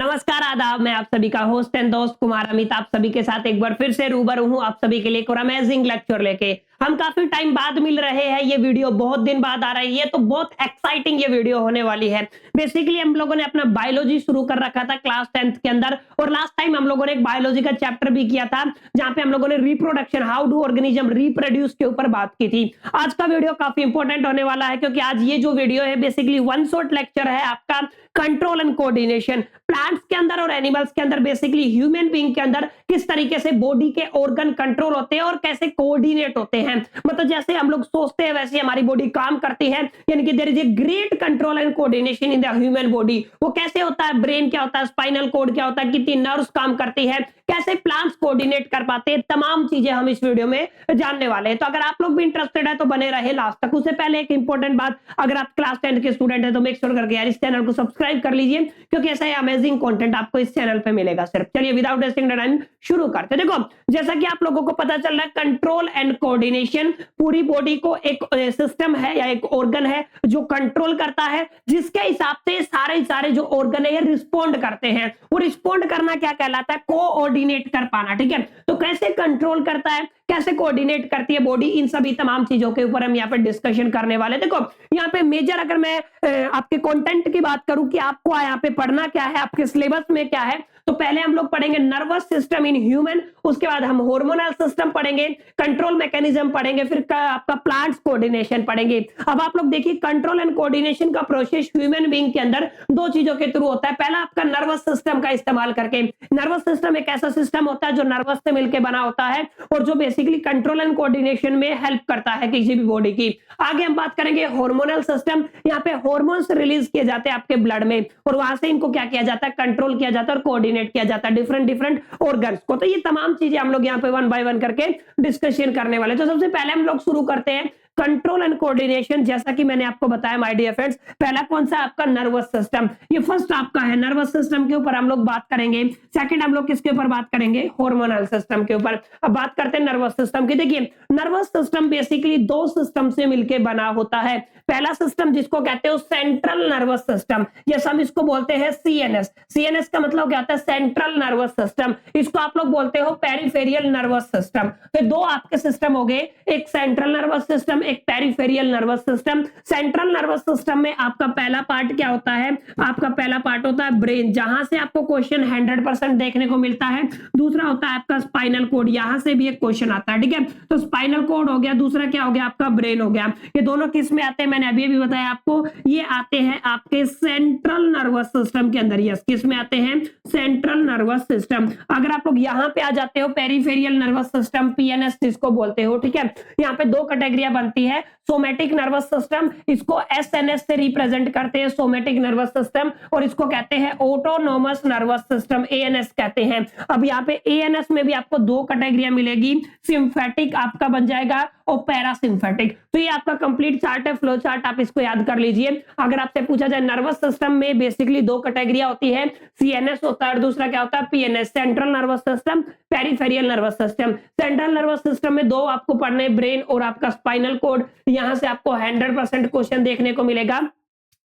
नमस्कार, आदाब। मैं आप सभी का होस्ट एंड दोस्त कुमार अमित आप सभी के साथ एक बार फिर से रूबरू हूँ आप सभी के लिए एक और अमेजिंग लेक्चर लेके। हम काफी टाइम बाद मिल रहे हैं, ये वीडियो बहुत दिन बाद आ रही है, तो बहुत एक्साइटिंग ये वीडियो होने वाली है। बेसिकली हम लोगों ने अपना बायोलॉजी शुरू कर रखा था क्लास 10th के अंदर, और लास्ट टाइम हम लोगों ने एक बायोलॉजी का चैप्टर भी किया था जहां पे हम लोगों ने reproduction, how do organism reproduce के ऊपर बात की थी। आज का वीडियो काफी इंपॉर्टेंट होने वाला है, क्योंकि आज ये जो वीडियो है बेसिकली वन शॉट लेक्चर है आपका कंट्रोल एंड कोऑर्डिनेशन। प्लांट्स के अंदर और एनिमल्स के अंदर, बेसिकली ह्यूमन बीइंग के अंदर किस तरीके से बॉडी के ऑर्गन कंट्रोल होते हैं और कैसे कोऑर्डिनेट होते हैं। मतलब जैसे हम लोग सोचते हैं वैसे हमारी बॉडी काम करती है, यानी कि there is a great control and coordination in the human body. वो कैसे होता है, ब्रेन क्या होता है, स्पाइनल कोड क्या होता है, कितनी नर्व्स काम करती है, कैसे प्लांट्स कोऑर्डिनेट कर पाते हैं, तमाम चीजें हम इस वीडियो में जानने वाले हैं। तो अगर आप लोग भी इंटरेस्टेड है तो बने रहे लास्ट तक। उससे पहले एक इंपॉर्टेंट बात, अगर आप क्लास 10 के स्टूडेंट है तो मेक श्योर करके यार इस चैनल को सब्सक्राइब कर लीजिए, क्योंकि ऐसा अमेजिंग कंटेंट आपको इस चैनल पे मिलेगा सिर्फ। चलिए विदाउट वेस्टिंग टाइम शुरू करते हैं। देखो, जैसा कि आप लोगों को पता चल रहा है, कंट्रोल एंड कोऑर्डिनेशन पूरी बॉडी को एक सिस्टम है या एक ऑर्गन है जो कंट्रोल करता है, जिसके हिसाब से सारे जो ऑर्गन है ये रिस्पोंड करते हैं। वो रिस्पोंड करना क्या कहलाता है, कोऑर्डिनेट कर पाना। ठीक है, तो कैसे कंट्रोल करता है, कैसे कोऑर्डिनेट करती है बॉडी, इन सभी तमाम चीजों के ऊपर हम यहाँ पे डिस्कशन करने वाले। देखो यहाँ पे मेजर, अगर मैं आपके कंटेंट की बात करूं कि आपको यहाँ पे पढ़ना क्या है, आपके सिलेबस में क्या है, तो पहले हम लोग पढ़ेंगे नर्वस सिस्टम इन ह्यूमन, उसके बाद हम हार्मोनल सिस्टम पढ़ेंगे, कंट्रोल मैकेनिज्म पढ़ेंगे, फिर आपका प्लांट्स कोऑर्डिनेशन पढ़ेंगे। अब आप लोग देखिए, कंट्रोल एंड कोऑर्डिनेशन का प्रोसेस ह्यूमन बीइंग के अंदर दो चीजों के थ्रू होता है। पहला आपका नर्वस सिस्टम का इस्तेमाल करके। नर्वस सिस्टम एक ऐसा सिस्टम होता है जो नर्वस से मिलकर बना होता है और जो बेसिकली कंट्रोल एंड कोऑर्डिनेशन में हेल्प करता है किसी भी बॉडी की। आगे हम बात करेंगे हार्मोनल सिस्टम। यहाँ पे हार्मोन्स रिलीज किए जाते हैं आपके ब्लड में, और वहां से इनको क्या किया जाता है, कंट्रोल किया जाता है और कोऑर्डिनेट किया जाता है डिफरेंट ऑर्गन्स को। तो ये तमाम चीजें हम लोग यहाँ पे वन बाय वन करके डिस्कशन करने वाले। तो सबसे पहले हम लोग शुरू करते हैं कंट्रोल एंड कोऑर्डिनेशन। जैसा कि मैंने आपको बताया माय डियर फ्रेंड्स, पहला कौन सा आपका नर्वस सिस्टम, ये फर्स्ट आपका है। नर्वस सिस्टम के ऊपर हम लोग बात करेंगे। सेकंड हम लोग किसके ऊपर बात करेंगे, हार्मोनल सिस्टम के ऊपर। अब बात करते हैं नर्वस सिस्टम की। देखिए, नर्वस सिस्टम बेसिकली दो सिस्टम से मिलकर बना होता है। पहला सिस्टम जिसको कहते हैं सेंट्रल नर्वस सिस्टम, ये हम इसको बोलते हैं सीएनएस। सीएनएस का मतलब क्या होता है, सेंट्रल नर्वस सिस्टम। इसको आप लोग बोलते हो पेरिफेरियल नर्वस सिस्टम। तो दो आपके सिस्टम हो गए, एक सेंट्रल नर्वस सिस्टम, एक peripheral nervous system. Central nervous system में आपका पहला पार्ट क्या होता है, आपका पहला पार्ट होता है ब्रेन, जहां से आपको क्वेश्चन 100% देखने को मिलता है। दूसरा होता है आपका स्पाइनल कोड, यहां से भी एक क्वेश्चन आता है। ठीक है, तो स्पाइनल कोड हो गया, दूसरा क्या हो गया आपका ब्रेन हो गया। ये दोनों किस में आते हैं, मैंने अभी भी बताया आपको, ये आते हैं आपके सेंट्रल नर्वस सिस्टम के अंदर। यस, किस में आते हैं, सेंट्रल नर्वस सिस्टम। अगर आप लोग यहाँ पे आ जाते हो, पेरिफेरियल नर्वस सिस्टम, पीएनएस जिसको बोलते हो। ठीक है, यहाँ पे दो कैटेगरियां बनती है। सोमेटिक नर्वस सिस्टम, इसको एसएनएस से रिप्रेजेंट करते हैं, सोमेटिक नर्वस सिस्टम, और इसको कहते हैं ऑटोनोमस नर्वस सिस्टम, एएनएस कहते हैं। अब यहाँ पे एएनएस में भी आपको दो कैटेगरियां मिलेगी, सिम्फेटिक आपका बन जाएगा और पैरासिम्फेटिक। तो ये आपका कंप्लीट चार्ट है, फ्लो चार्ट, आप इसको याद कर लीजिए। अगर आपसे पूछा जाए, नर्वस सिस्टम में बेसिकली दो कैटेगरियां होती है, सीएनएस होता है और दूसरा क्या होता है, PNS, central nervous system, peripheral nervous system. Central nervous system में दो आपको पढ़ने, ब्रेन और आपका स्पाइनल कोड। यहां से आपको 100% क्वेश्चन देखने को मिलेगा।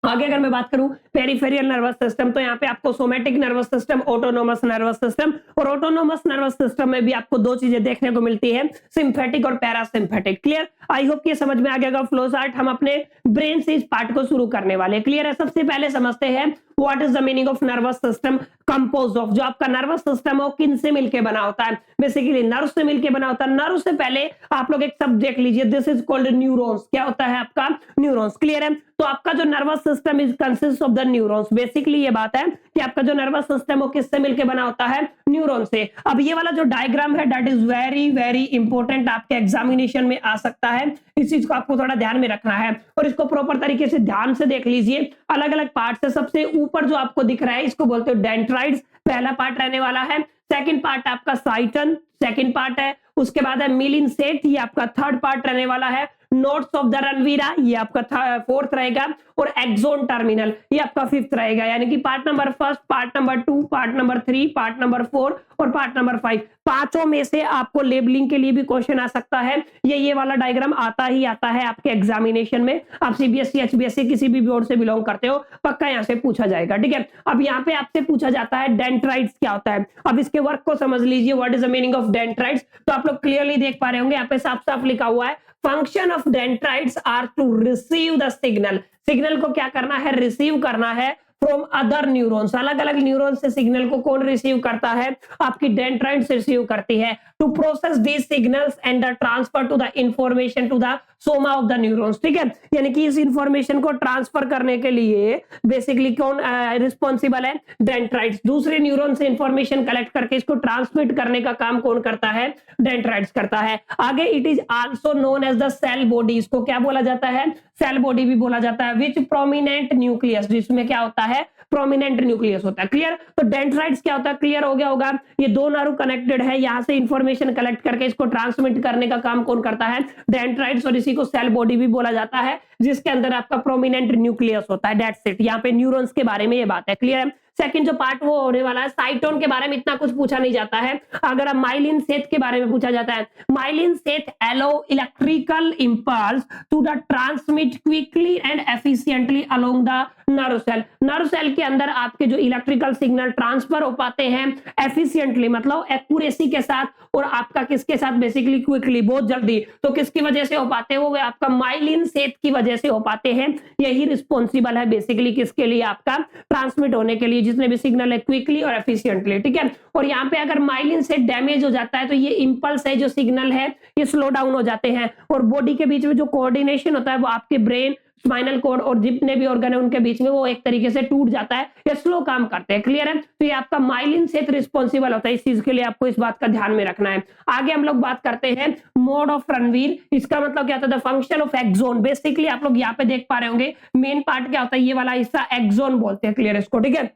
आगे अगर मैं बात करूं पेरिफेरियल नर्वस सिस्टम, तो यहाँ पे आपको somatic nervous system, autonomous nervous system, और ऑटोनोमस नर्वस सिस्टम में भी आपको दो चीजें देखने को मिलती है, सिम्फेटिक और पैरासिम्फेटिक। क्लियर, आई होप ये समझ में आ गया फ्लो चार्ट। हम अपने ब्रेन से इस पार्ट को शुरू करने वाले। क्लियर है, सबसे पहले समझते हैं what is the meaning of nervous system, compose of. जो आपका नर्वस सिस्टम है वो किन से मिलकर बना होता है, बेसिकली नर्व से मिलकर बना होता है। नर्व से पहले आप लोग एक शब्द देख लीजिए, दिस इज कॉल्ड न्यूरॉन्स। क्या होता है आपका, न्यूरॉन्स। क्लियर है, तो आपका जो nervous system is consist of the neurons. Basically ये बात है कि आपका जो नर्वस सिस्टम वो किससे मिलकर बना होता है, न्यूरॉन से। अब ये वाला जो डायग्राम है that is very very important, आपके एग्जामिनेशन में आ सकता है। इस चीज को आपको थोड़ा ध्यान में रखना है और इसको प्रॉपर तरीके से ध्यान से देख लीजिए। अलग अलग पार्ट से सबसे ऊपर जो आपको दिख रहा है इसको बोलते हो डेंड्राइट्स, पहला पार्ट रहने वाला है। सेकंड पार्ट आपका साइटन, सेकंड पार्ट है। उसके बाद है मिलिन सेट, ये आपका थर्ड पार्ट रहने वाला है। नोड्स ऑफ द रणवीरा ये आपका फोर्थ रहेगा, और एक्सोन टर्मिनल ये आपका फिफ्थ रहेगा। यानी कि part number first, part number 2, part number 3, part number 4 और पार्ट नंबर 5, पांचों में से आपको लेबलिंग के लिए भी क्वेश्चन आ सकता है। ये वाला डायग्राम आता ही आता है आपके एग्जामिनेशन में। आप सीबीएसई, एचबीएसई किसी भी बोर्ड से बिलोंग करते हो, पक्का यहां से पूछा जाएगा। ठीक है, अब यहाँ पे आपसे पूछा जाता है डेंड्राइट्स क्या होता है। अब इसके वर्क को समझ लीजिए, what is the meaning of dendrites. तो आप लोग क्लियरली देख पा रहे होंगे, यहाँ पे साफ साफ लिखा हुआ है, function of dendrites are to receive the signal. Signal को क्या करना है, रिसीव करना है फ्रॉम अदर न्यूरॉन्स। अलग अलग न्यूरॉन से सिग्नल को कौन रिसीव करता है, आपकी डेंड्राइट्स रिसीव करती है। To process these signals and the transfer to the information to the soma of the neurons. ठीक है, यानी कि इस इंफॉर्मेशन को ट्रांसफर करने के लिए बेसिकली कौन रिस्पॉन्सिबल है, डेंड्राइट्स। दूसरे न्यूरॉन से इंफॉर्मेशन कलेक्ट करके इसको ट्रांसमिट करने का काम कौन करता है, डेंड्राइट्स करता है। आगे it is also known as the cell body, इसको क्या बोला जाता है, सेल बॉडी भी बोला जाता है। विच प्रोमिनेंट न्यूक्लियस, जिसमें क्या होता है, प्रोमिनेंट न्यूक्लियस होता है। क्लियर, तो डेंड्राइट्स क्या होता है, क्लियर हो गया होगा। ये दो नर्व कनेक्टेड है, यहां से इंफॉर्मेशन कलेक्ट करके इसको ट्रांसमिट करने का काम कौन करता है, डेंड्राइट्स, और इसी को सेल बॉडी भी बोला जाता है, जिसके अंदर आपका प्रोमिनेंट न्यूक्लियस होता है। दैट्स इट, यहाँ पे न्यूरॉन्स के बारे में ये बात है। क्लियर है। सेकंड जो पार्ट वो होने वाला है, साइटोन के बारे में इतना कुछ पूछा नहीं जाता है। अगर आप माइलिन सेथ के बारे में पूछा जाता है, myelin sheath allow electrical impulse to the transmit quickly and efficiently along the nerve cell. Nerve cell के अंदर आपके जो इलेक्ट्रिकल सिग्नल ट्रांसफर हो पाते हैं एफिशिएंटली, मतलब एक्यूरेसी के साथ, और आपका किसके साथ, बेसिकली क्विकली, बहुत जल्दी। तो किसकी वजह से हो पाते हैं वो आपका माइलिन सेथ की वजह से हो पाते हैं। यही रिस्पॉन्सिबल है बेसिकली किसके लिए, आपका ट्रांसमिट होने के लिए, जितने भी सिग्नल है क्विकली और एफिशिएंटली। ठीक है, और यहाँ पे अगर माइलिन सेथ डैमेज हो जाता है तो ये इंपल्स है, जो सिग्नल है, ये स्लो डाउन हो जाते हैं, और बॉडी के बीच में जो कोऑर्डिनेशन होता है वो आपके ब्रेन, स्पाइनल कॉर्ड और जितने भी ऑर्गन है उनके बीच में वो एक तरीके से टूट जाता है, या स्लो काम करते हैं। क्लियर है, तो ये आपका माइलिन सेथ रिस्पॉन्सिबल होता है, इस चीज के लिए आपको इस बात का ध्यान में रखना है। आगे हम लोग बात करते हैं मोड ऑफ रणवीर। इसका मतलब क्या होता है, फंक्शन ऑफ एक्सोन। बेसिकली आप लोग यहाँ पे देख पा रहे होंगे, मेन पार्ट क्या होता है, ये वाला हिस्सा एक्सोन बोलते हैं। क्लियर है इसको, ठीक है।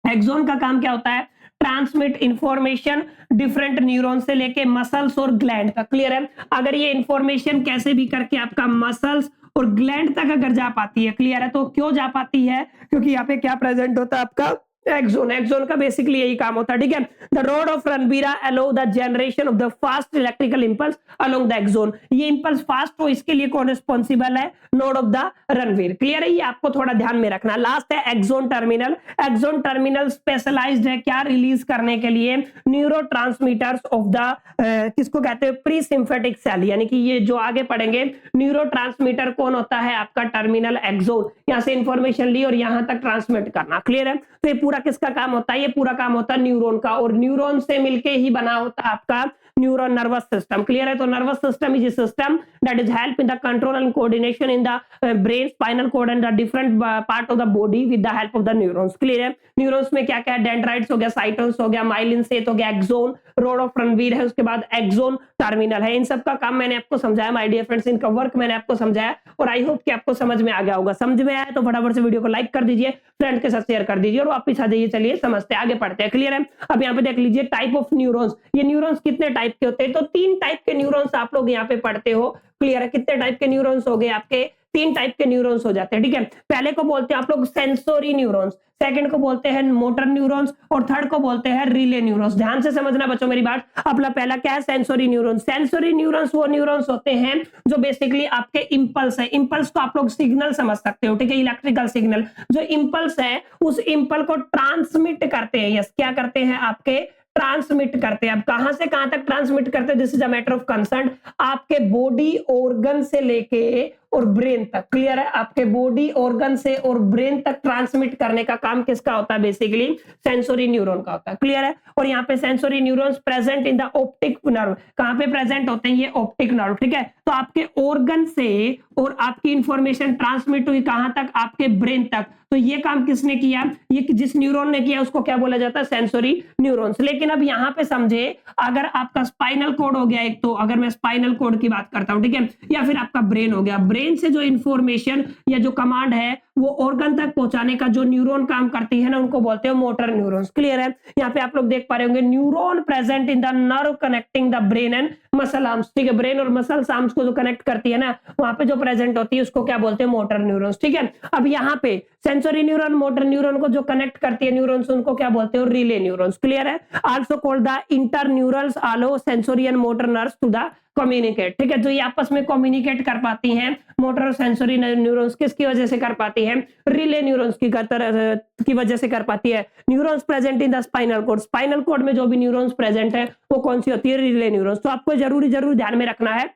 एक्सोन का काम क्या होता है, ट्रांसमिट इंफॉर्मेशन डिफरेंट न्यूरॉन से लेके मसल्स और ग्लैंड तक। क्लियर है, अगर ये इंफॉर्मेशन कैसे भी करके आपका मसल्स और ग्लैंड तक अगर जा पाती है, क्लियर है, तो क्यों जा पाती है, क्योंकि यहाँ पे क्या प्रेजेंट होता है, आपका एक्सोन। एक्सोन का बेसिकली यही काम होता है। ठीक है, the node of Ranvier allow the generation of the fast electrical impulse along the axon. ये इंपल्स फास्ट हो, इसके लिए कौन रिस्पॉन्सिबल है, node of the Ranvier. Clear है, ये आपको थोड़ा ध्यान में रखना। लास्ट है axon terminal. Axon terminal specialised है क्या, रिलीज करने के लिए न्यूरोट्रांसमीटर्स ऑफ द किसको कहते हैं, प्री सिम्फेटिक सेल। यानी कि ये जो आगे पढ़ेंगे, न्यूरोट्रांसमीटर कौन होता है, आपका टर्मिनल एक्सोन। यहां से इंफॉर्मेशन ली और यहां तक ट्रांसमिट करना। क्लियर है, तो ये पूरा किसका काम होता है, ये पूरा काम होता है न्यूरॉन का, और न्यूरॉन से मिलके ही बना होता है आपका न्यूरल नर्वस सिस्टम। क्लियर है, तो nervous system is a system that is help in the control and coordination in the brain, spinal cord and the different part of the body with the help of the neurons. Clear है, neurons में क्या क्या है, dendrites हो गया, साइटोन्स हो गया, myelin Seth हो गया, एक्सोन, रोड ऑफ रणवीर है, उसके बाद एक्सोन टर्मिनल है। इन सब का काम मैंने आपको समझाया माय डियर फ्रेंड्स, इनका वर्क मैंने आपको समझाया, और आई होप कि आपको समझ में आ गया होगा। समझ में आया तो फटाफट से वीडियो को लाइक कर दीजिए, फ्रेंड के साथ शेयर कर दीजिए, और वापस आ जाइए। चलिए समझते हैं, आगे पढ़ते हैं। क्लियर है, अब यहाँ पे देख लीजिए टाइप ऑफ न्यूरॉन्स। ये न्यूरॉन्स कितने टाइप के होते हैं, तो 3 टाइप के न्यूरॉन्स आप लोग यहाँ पे पढ़ते हो। क्लियर है, कितने टाइप के न्यूरॉन्स हो गए आपके, 3 टाइप के न्यूरॉन्स हो जाते हैं। ठीक है, पहले को बोलते हैं आप लोग सेंसोरी न्यूरॉन्स, सेकंड को बोलते हैं मोटर न्यूरॉन्स, और थर्ड को बोलते हैं रिले न्यूरॉन्स। ध्यान से समझना बच्चों मेरी बात। अपना पहला क्या है, सेंसोरी न्यूरॉन्स। सेंसोरी न्यूरॉन्स वो न्यूरॉन्स होते हैं जो बेसिकली आपके इंपल्स है, इंपल्स को आप लोग सिग्नल समझ सकते हो। ठीक है, इलेक्ट्रिकल सिग्नल, जो इंपल्स है उस इंपल को ट्रांसमिट करते हैं। यस, क्या करते हैं, आपके ट्रांसमिट करते हैं। अब कहां से कहां तक ट्रांसमिट करते हैं, this is a matter of concern, आपके बॉडी ऑर्गन से लेके और ब्रेन तक। क्लियर है, आपके बॉडी ऑर्गन से और ब्रेन तक ट्रांसमिट करने का काम किसका होता है, बेसिकली सेंसोरी न्यूरॉन का होता है। क्लियर है, और यहाँ पे sensory neurons present in the optic nerve. कहां पे प्रेजेंट होते हैं, ये ऑप्टिक नर्व। ठीक है, तो आपके ऑर्गन से और आपकी इंफॉर्मेशन ट्रांसमिट हुई कहां तक, आपके ब्रेन तक। तो ये काम किसने किया, ये जिस न्यूरॉन ने किया उसको क्या बोला जाता है, सेंसोरी न्यूरॉन्स। लेकिन अब यहाँ पे समझे, अगर आपका स्पाइनल कोड हो गया एक, तो अगर मैं स्पाइनल कोड की बात करता हूं, ठीक है, या फिर आपका ब्रेन हो गया, ब्रेन से जो इंफॉर्मेशन या जो कमांड है वो ऑर्गन तक पहुंचाने का जो न्यूरॉन काम करती है ना, उनको बोलते हैं मोटर न्यूरॉन्स। क्लियर है? यहाँ पे आप लोग देख पा रहे होंगे neuron present in the nerve connecting the brain and muscle arms. ठीक है, ब्रेन और मसल आर्म्स को जो कनेक्ट करती है ना, वहां पे जो प्रेजेंट होती है उसको क्या बोलते हैं? Motor neurons. ठीक है, अब यहाँ पे सेंसरी न्यूरॉन मोटर न्यूरॉन को जो कनेक्ट करती है न्यूरॉन्स, उनको क्या बोलते हो? Relay neurons. क्लियर है? Also called the interneurons allow sensory and motor nerves to the communicate. ठीक है, जो ये आपस में कम्युनिकेट कर पाती हैं मोटर और सेंसरी न्यूरॉन्स, किसकी वजह से कर पाती हैं? रिले न्यूरॉन्स की वजह से कर पाती है। Neurons present in the spinal cord, spinal cord में जो भी न्यूरॉन्स प्रेजेंट है वो कौन सी होती है? Relay neurons. तो आपको जरूर ध्यान में रखना है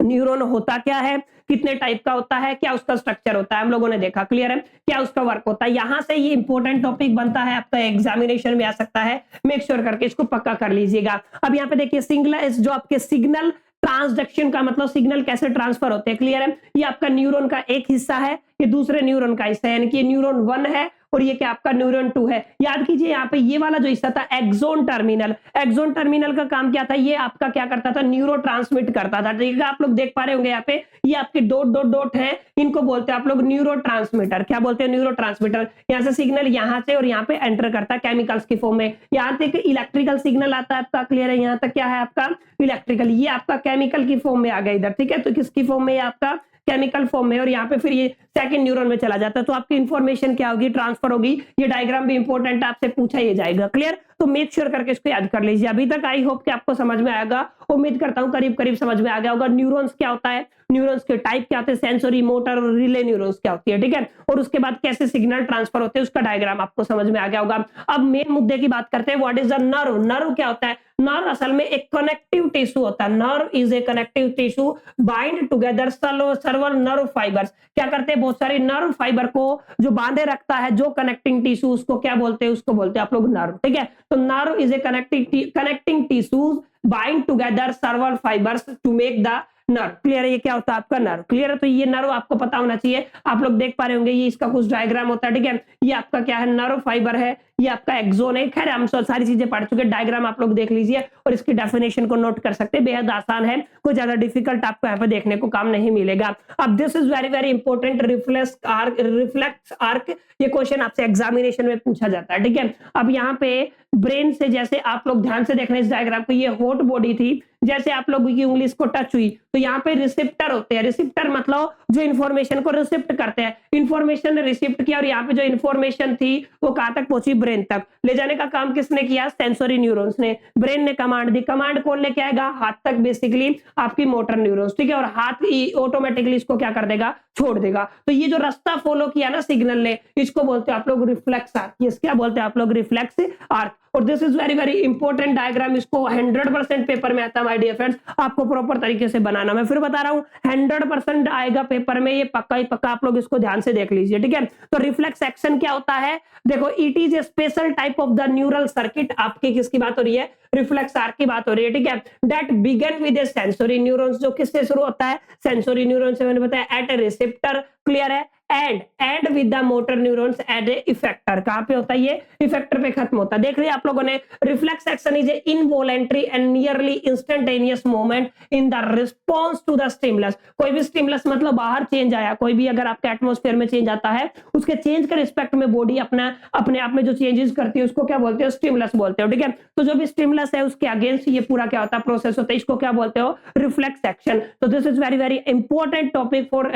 न्यूरॉन होता क्या है, कितने टाइप का होता है, क्या उसका स्ट्रक्चर होता है, हम लोगों ने देखा। क्लियर है? क्या उसका वर्क होता है। यहां से ये इंपॉर्टेंट टॉपिक बनता है, आपका एग्जामिनेशन में आ सकता है, मेक श्योर करके इसको पक्का कर लीजिएगा। अब यहाँ पे देखिए सिंगल जो आपके सिग्नल ट्रांसडक्शन का मतलब सिग्नल कैसे ट्रांसफर होते हैं। क्लियर है? ये आपका न्यूरॉन का एक हिस्सा है, ये दूसरे न्यूरॉन का हिस्सा है, यानी कि न्यूरॉन 1 है और ये क्या आपका न्यूरॉन 2 है। याद कीजिए यहाँ पे ये वाला जो हिस्सा था एक्सोन टर्मिनल, एक्सोन टर्मिनल का काम क्या था? ये आपका क्या करता था? न्यूरो ट्रांसमिट करता था। ठीक है, आप लोग देख पा रहे होंगे यहाँ पे ये आपके डॉट डॉट डॉट है, इनको बोलते हैं आप लोग न्यूरो ट्रांसमीटर। क्या बोलते हैं? Neuro transmitter. यहाँ से सिग्नल यहाँ से और यहाँ पे एंटर करता है केमिकल्स की फॉर्म में। यहाँ तक इलेक्ट्रिकल सिग्नल आता है आपका। क्लियर है? यहाँ तक क्या है आपका? इलेक्ट्रिकल। ये आपका केमिकल की फॉर्म में आ गया इधर। ठीक है, तो किसकी फॉर्म में? आपका केमिकल फॉर्म में, और यहाँ पे फिर ये सेकंड न्यूरॉन में चला जाता है। तो आपकी इंफॉर्मेशन क्या होगी? ट्रांसफर होगी। ये डायग्राम भी इंपॉर्टेंट आपसे पूछा ही जाएगा। क्लियर? तो मेक श्योर करके इसको याद कर लीजिए। अभी तक आई होप कि आपको समझ में आएगा, उम्मीद करता हूं करीब करीब समझ में आ गया होगा। न्यूरॉन्स क्या होता है, न्यूरॉन्स के टाइप क्या होते हैं, सेंसरी, मोटर और रिले न्यूरॉन्स क्या होती है। ठीक है, और उसके बाद कैसे सिग्नल ट्रांसफर होते हैं उसका डायग्राम आपको समझ में आ गया होगा। अब मेन मुद्दे की बात करते हैं, what is the nerve. Nerve क्या होता है? नर्व असल में एक कनेक्टिव टिश्यू होता है। Nerve is A connective tissue bind together सर्वल nerve fibres. क्या करते हैं? बहुत सारे नर्व फाइबर को जो बांधे रखता है, जो कनेक्टिंग टिश्यू, उसको क्या बोलते हैं? उसको बोलते हैं आप लोग नर्व। ठीक है, तो nerve is a connecting tissues bind together several fibres to make the nerve. Clear है? ये क्या होता है आपका नर्व। क्लियर है? तो ये नर्व आपको पता होना चाहिए। आप लोग देख पा रहे होंगे ये इसका कुछ डायग्राम होता है। ठीक है, ये आपका क्या है? नर्व फाइबर है, ये आपका एक्सोन है। खैर हम सारी चीजें पढ़ चुके, डायग्राम आप लोग देख लीजिए और इसकी डेफिनेशन को नोट कर सकते हैं। बेहद आसान है, कोई ज्यादा डिफिकल्ट आपको यहाँ पे देखने को काम नहीं मिलेगा। अब this is very very important, reflex arc. ये क्वेश्चन आपसे एग्जामिनेशन में पूछा जाता है। ठीक है, अब यहाँ पे ब्रेन से, जैसे आप लोग ध्यान से देखना इस डायग्राम को, ये हॉट बॉडी थी, जैसे आप लोगों की उंगली इसको टच हुई तो यहाँ पे रिसिप्टर होते हैं। रिसिप्टर मतलब जो इंफॉर्मेशन को रिसिप्ट करते हैं। इंफॉर्मेशन ने रिसिप्ट किया और यहाँ पे जो इंफॉर्मेशन थी वो कहां तक पहुंची? ब्रेन तक। ले जाने का काम किसने किया? सेंसरी न्यूरॉन्स ने। ब्रेन ने कमांड दी, कमांड कौन लेके आएगा? हाथ तक, बेसिकली आपकी मोटर न्यूरॉन्स। ठीक है, और हाथ ऑटोमेटिकली इसको क्या कर देगा? छोड़ देगा। तो ये जो रास्ता फॉलो किया ना सिग्नल ने, इसको बोलते हैं आप लोग रिफ्लेक्स आर्क। ये क्या बोलते हैं आप लोग? Reflex arc. और this is very very important diagram, इसको 100% पेपर में आता है माय डियर फ्रेंड्स। आपको प्रॉपर तरीके से बनाना, मैं फिर बता रहा हूं 100% आएगा पेपर में, ये पक्का ही पक्का। आप लोग इसको ध्यान से देख लीजिए। ठीक है, तो रिफ्लेक्स एक्शन क्या होता है? देखो, it is a special type of the neural circuit. आपकी किसकी बात हो रही है? रिफ्लेक्स आर्क की बात हो रही है। ठीक है, that begin with a sensory neurons. जो किससे शुरू होता है? सेंसरी न्यूरॉन से। मैंने बताया एट ए रिसेप्टर। क्लियर है? And with the motor neurons at a effector. कहां पे होता है? ये इफेक्टर पे खत्म होता है। देख रहे आप लोगों ने, reflex action is a involuntary and nearly instantaneous movement in the response to the stimulus. कोई भी स्टिमुलस मतलब बाहर चेंज आया, कोई भी अगर आपके एटमॉस्फेयर में चेंज आता है, उसके चेंज के रिस्पेक्ट में बॉडी अपने आप में जो चेंजेस करती है उसको क्या बोलते हो? स्टिमुलस बोलते हो। ठीक है, तो जो भी स्टिमुलस है उसके अगेंस्ट ये पूरा क्या होता है? प्रोसेस होता है। इसको क्या बोलते हो? Reflex action. तो this is very very important topic for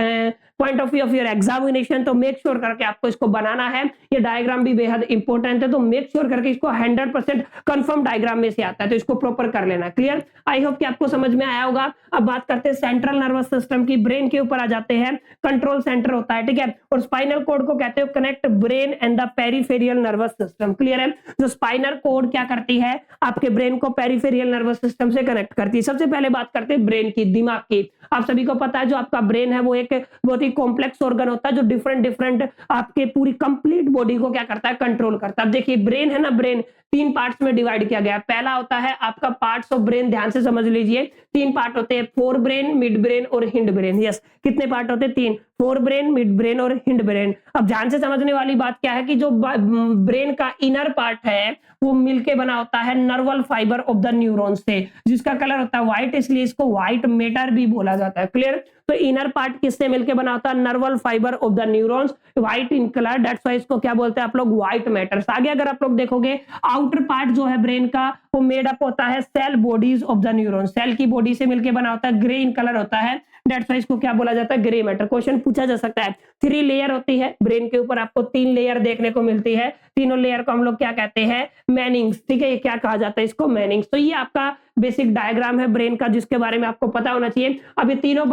point of view of your examination. तो मेक श्योर करके आपको इसको बनाना है। ये डायग्राम भी बेहद इंपॉर्टेंट है, तो मेक श्योर करके इसको 100% कंफर्म डायग्राम में से आता है, तो इसको प्रॉपर कर लेना। क्लियर? आई होप कि आपको समझ में आया होगा। अब बात करते हैं सेंट्रल नर्वस सिस्टम की। ब्रेन के ऊपर आ जाते हैं। कंट्रोल सेंटर होता है। ठीक है, और स्पाइनल कोड को कहते हो connect brain and the peripheral nervous system. Clear है? जो स्पाइनल कोड क्या करती है? आपके ब्रेन को पेरिफेरियल नर्वस सिस्टम से कनेक्ट करती है। सबसे पहले बात करते हैं ब्रेन की, दिमाग की। आप सभी को पता है जो आपका ब्रेन है वो एक बहुत ही कॉम्प्लेक्स ऑर्गन होता है, जो डिफरेंट आपके पूरी कंप्लीट बॉडी को क्या करता है? कंट्रोल करता है। अब देखिए ब्रेन है ना, ब्रेन तीन पार्ट्स में डिवाइड किया गया है। पहला होता है आपका पार्ट्स ऑफ ब्रेन, ध्यान से समझ लीजिए, तीन पार्ट होते हैं, फोर ब्रेन, मिड ब्रेन और हिंड ब्रेन। यस, कितने पार्ट होते हैं? तीन, फोर ब्रेन, मिड ब्रेन और हिंड ब्रेन। अब ध्यान से समझने वाली बात क्या है कि जो ब्रेन का इनर पार्ट है वो मिलके बना होता है neural fibre of the neuron से, जिसका कलर होता है व्हाइट, इसलिए इसको व्हाइट मैटर भी बोला जाता है। क्लियर? तो इनर पार्ट किससे मिलके बना होता है? Neural fibre of the neurons, white in colour, that's why इसको क्या बोलते हैं आप लोग? White matters. आगे अगर आप लोग देखोगे, आउटर पार्ट जो है ब्रेन का वो मेड अप होता है cell bodies of the neuron, cell की बॉडी से मिलके बना होता है, ग्रे इन कलर होता है, दैट्स व्हाई इसको क्या बोला जाता है? Grey matter. क्वेश्चन पूछा जा सकता है। थ्री लेयर होती है ब्रेन के ऊपर, आपको तीन लेयर देखने को मिलती है, तीनों लेयर को हम लोग क्या कहते हैं? मैनिंग्स। ठीक है, ये क्या कहा जाता है? इसको मैनिंग्स। तो ये आपका बेसिक डायग्राम है ब्रेन का, जिसके बारे में आपको पता होना चाहिए। अब ये तीनों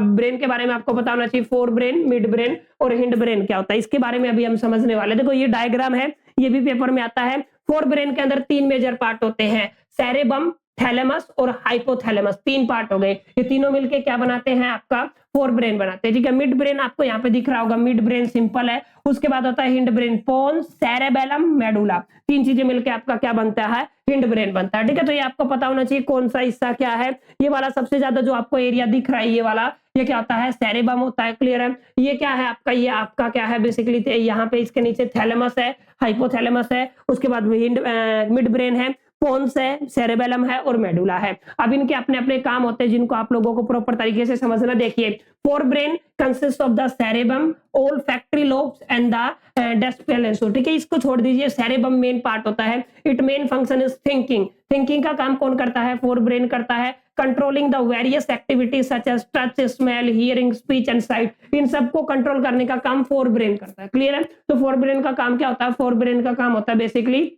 ब्रेन के बारे में आपको पता होना चाहिए, फोर ब्रेन, मिड ब्रेन और हिंड ब्रेन क्या होता है, इसके बारे में अभी हम समझने वाले। देखो ये डायग्राम है, ये भी पेपर में आता है। फोर ब्रेन के अंदर तीन मेजर पार्ट होते हैं, सेरेबम, थैलेमस और हाइपोथैलेमस, तीन पार्ट हो गए। ये तीनों मिलके क्या बनाते हैं? आपका फोर ब्रेन बनाते हैं। ठीक है, मिड ब्रेन आपको यहाँ पे दिख रहा होगा, मिड ब्रेन सिंपल है। उसके बाद होता है hind brain, pons, cerebellum, medulla, तीन चीजें मिलके आपका क्या बनता है? हिंड ब्रेन बनता है। ठीक है, तो ये आपको पता होना चाहिए कौन सा हिस्सा क्या है। ये वाला सबसे ज्यादा जो आपको एरिया दिख रहा है, ये वाला, ये क्या होता है? सेरेबम होता है। क्लियर है? ये क्या है आपका? ये आपका क्या है बेसिकली? यहाँ पे इसके नीचे थैलेमस है, हाइपोथैलेमस है, उसके बाद मिड ब्रेन है, पोन्स है, सेरेबेलम है और मेडुला है। अब इनके अपने अपने काम होते हैं जिनको आप लोगों को प्रॉपर तरीके से समझना। देखिए, forebrain consist of the cerebrum, olfactory lobes and the diencephalon. ठीक है, इसको छोड़ दीजिए, सेरेबम मेन पार्ट होता है। It main function is thinking. Thinking का काम कौन करता है? फोर ब्रेन करता है। Controlling the various activities such as touch, smell, hearing, speech and sight, इन सबको कंट्रोल करने का काम फोर ब्रेन करता है। क्लियर है? तो फोर ब्रेन का काम क्या होता है? फोर ब्रेन का काम होता है बेसिकली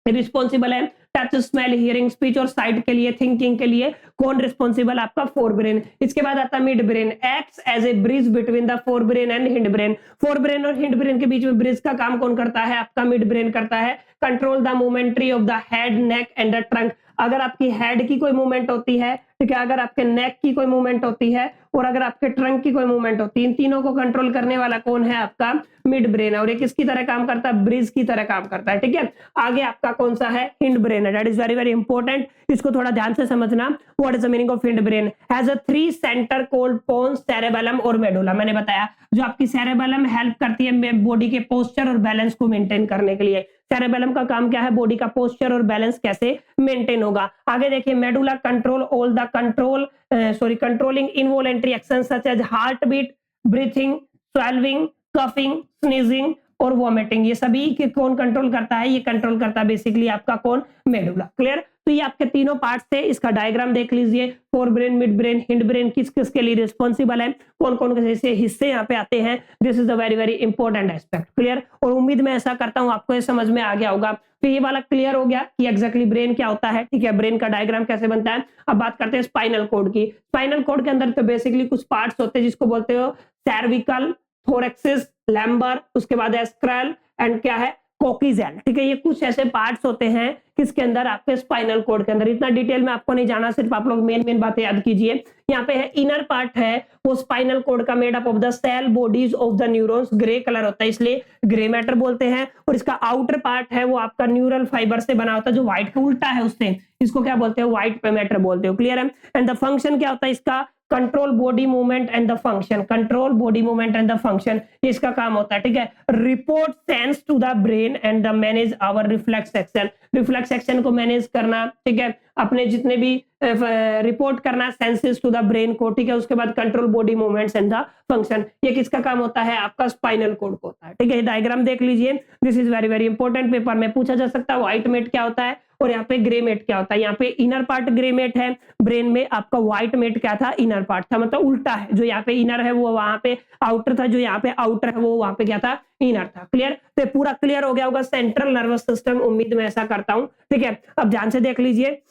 रिस्पॉन्सिबल है टच, स्मेल, हियरिंग, स्पीच और साइट के लिए, थिंकिंग के लिए कौन रिस्पॉन्सिबल? आपका फोर ब्रेन। इसके बाद आता है mid brain, acts as a bridge between the fore brain and hind brain. Fore brain और हिंड ब्रेन के बीच में ब्रिज का काम कौन करता है? आपका मिड ब्रेन करता है। Control the momentary of the head, neck and the trunk. अगर आपकी हेड की कोई मूवमेंट होती है, ठीक है, अगर आपके नेक की कोई मूवमेंट होती है और अगर आपके ट्रंक की कोई मूवमेंट होती है, इन तीनों को कंट्रोल करने वाला कौन है? आपका मिड ब्रेन है। और ये किसकी तरह काम करता है? ब्रिज की तरह काम करता है। ठीक है, आगे आपका कौन सा है? हिंड ब्रेन है। That is very very important, इसको थोड़ा ध्यान से समझना। What is the meaning of hind brain? Has a three centre called pons, cerebellum और मेडुला। मैंने बताया, जो आपकी सेरेबेलम हेल्प करती है बॉडी के पोस्चर और बैलेंस को मेंटेन करने के लिए। सेरेबेलम का काम क्या है? बॉडी का पोस्चर और बैलेंस कैसे मेंटेन होगा। आगे देखिए, medulla control all the controlling involuntary action such as heart beat, breathing, swallowing, coughing, sneezing और वॉमिटिंग। ये सभी के कौन कंट्रोल करता है? ये कंट्रोल करता है बेसिकली आपका कौन? मेडुला। क्लियर? तो ये आपके तीनों पार्ट्स थे, इसका डायग्राम देख लीजिए। Fore brain, mid brain, hind brain किस किस के लिए रिस्पॉन्सिबल है, कौन कौन से हिस्से यहाँ पे आते हैं। This is a very very important aspect. Clear? और उम्मीद मैं ऐसा करता हूँ आपको ये समझ में आ गया होगा। तो ये वाला क्लियर हो गया कि एग्जैक्टली ब्रेन क्या होता है। ठीक है, ब्रेन का डायग्राम कैसे बनता है। अब बात करते हैं स्पाइनल कॉर्ड की। स्पाइनल कॉर्ड के अंदर तो बेसिकली कुछ पार्ट्स होते हैं जिसको बोलते हो सर्विकल, थोरैक्सिस, लैम्बर, उसके बाद है स्क्रैल एंड क्या है? कोकीजेल। ठीक है, ये कुछ ऐसे पार्ट्स होते हैं किसके अंदर? आपके स्पाइनल कॉर्ड के अंदर। इतना डिटेल में आपको नहीं जाना, सिर्फ आप लोग मेन मेन बातें याद कीजिए। यहाँ पे है इनर पार्ट है वो स्पाइनल कॉर्ड का made up of the cell bodies of the neurons, grey colour होता है इसलिए ग्रे मैटर बोलते हैं। और इसका आउटर पार्ट है वो आपका न्यूरल फाइबर से बना होता है, जो व्हाइट का उल्टा है उससे, इसको क्या बोलते हो? व्हाइट मैटर बोलते हो। क्लियर है? एंड द फंक्शन क्या होता है इसका? Control body movement and the function, control body movement and the function, इसका काम होता है। ठीक है, report sense to the brain and the manage our reflex action, reflex action को मैनेज करना। ठीक है, अपने जितने भी रिपोर्ट करना सेंसेस टू द ब्रेन को। ठीक है, उसके बाद control body movements and the function, ये किसका काम होता है? आपका स्पाइनल कॉर्ड को होता है। ठीक है, डायग्राम देख लीजिए, this is very very important, paper में पूछा जा सकता है। व्हाइट मेट क्या होता है और यहाँ पे ग्रे मेट क्या होता है। यहाँ पे इनर पार्ट ग्रे मेट है ब्रेन में, आपका व्हाइट मेट क्या था? इनर पार्ट था, मतलब उल्टा है, जो यहाँ पे इनर है वो वहां पे आउटर था, जो यहाँ पे आउटर है वो वहां पे क्या था? इनर था। क्लियर? तो पूरा क्लियर हो गया होगा सेंट्रल नर्वस सिस्टम, उम्मीद में ऐसा करता हूं। ठीक है, अब ध्यान से देख लीजिए।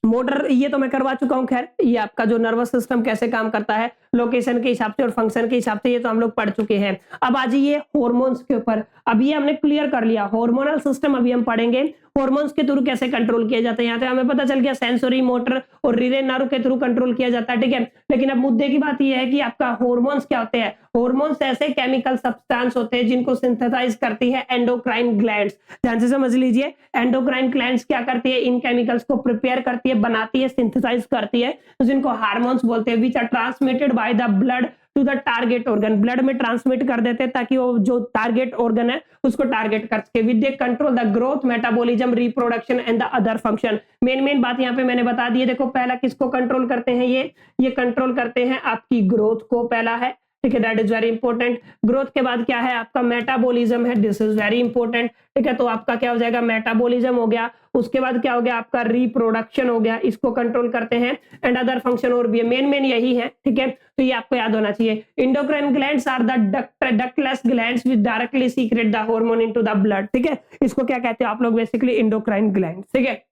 मोटर ये तो मैं करवा चुका हूं, खैर ये आपका जो नर्वस सिस्टम कैसे काम करता है लोकेशन के हिसाब से और फंक्शन के हिसाब से, ये तो हम लोग पढ़ चुके हैं। अब आ जाइए हार्मोन्स के ऊपर। अभी हमने क्लियर कर लिया हार्मोनल सिस्टम, अभी हम पढ़ेंगे हार्मोन्स के थ्रू कैसे कंट्रोल किया जाता है, यहाँ पे हमें पता चल गया सेंसरी, मोटर और रीरे नर्व के थ्रू कंट्रोल किया जाता है, ठीक है। लेकिन अब मुद्दे की बात यह है कि आपका हार्मोन्स क्या होते हैं। हार्मोन्स ऐसे केमिकल सब्सटेंस होते हैं जिनको सिंथेसाइज करती है एंडोक्राइन ग्लैंड्स। ध्यान से समझ लीजिए, एंडोक्राइन ग्लैंड्स क्या करती है, इन केमिकल्स को प्रिपेयर करती है, बनाती है, सिंथेसाइज करती है, जिनको हार्मोन्स बोलते हैं, which are transmitted by the blood to the target organ. Blood में ट्रांसमिट कर देते हैं ताकि वो जो टारगेट ऑर्गन है उसको टारगेट कर सके। With they control the growth, metabolism, reproduction and the other function. Main बात यहाँ पे मैंने बता दी है। देखो पहला किसको कंट्रोल करते हैं, ये कंट्रोल करते हैं आपकी ग्रोथ को, पहला है, ठीक है, that is very important. Growth के बाद क्या है आपका मेटाबॉलिज्म है, दिस इज वेरी इंपॉर्टेंट, ठीक है। तो आपका क्या हो जाएगा, मेटाबॉलिज्म हो गया। उसके बाद क्या हो गया आपका रिप्रोडक्शन हो गया, इसको कंट्रोल करते हैं, एंड अदर फंक्शन और भी है, मेन यही है, ठीक है। तो ये आपको याद होना चाहिए। Endocrine glands are the ductless glands which directly secrete the hormone into the blood, ठीक है। इसको क्या कहते हो आप लोग, बेसिकली इंडोक्राइन ग्लैंड्स, ठीक है।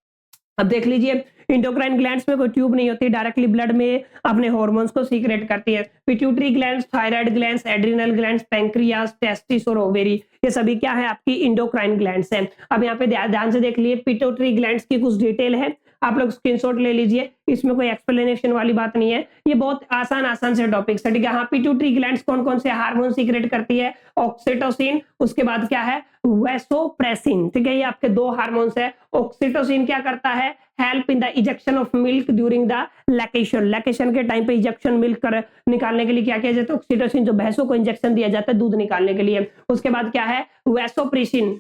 अब देख लीजिए, इंडोक्राइन ग्लैंड्स में कोई ट्यूब नहीं होती, डायरेक्टली ब्लड में अपने हार्मोन्स को सीक्रेट करती है। Pituitary glands, thyroid glands, adrenal glands, pancreas, testis और ओवेरी, ये सभी क्या है आपकी इंडोक्राइन ग्लैंड्स हैं। अब यहाँ पे ध्यान से देख लिए, पिट्यूटरी ग्लैंड्स की कुछ डिटेल है, आप लोग स्क्रीनशॉट ले लीजिए, इसमें कोई एक्सप्लेनेशन वाली बात नहीं है, ये बहुत आसान से टॉपिक्स है, ठीक है। हाँ, पिट्यूटरी ग्लैंड्स कौन कौन से हार्मोन सीक्रेट करती है, ऑक्सीटोसिन, उसके बाद क्या है वैसोप्रेसिन, ठीक है। ये आपके दो हार्मोन्स है। ऑक्सीटोसिन क्या करता है, help in the ejection of milk during the lactation, lactation के टाइम पे इजेक्शन मिल्क कर निकालने के लिए क्या किया जाता है, ऑक्सीटोसिन जो भैंसों को इंजेक्शन दिया जाता है दूध निकालने के लिए। उसके बाद क्या है वैसोप्रेसिन,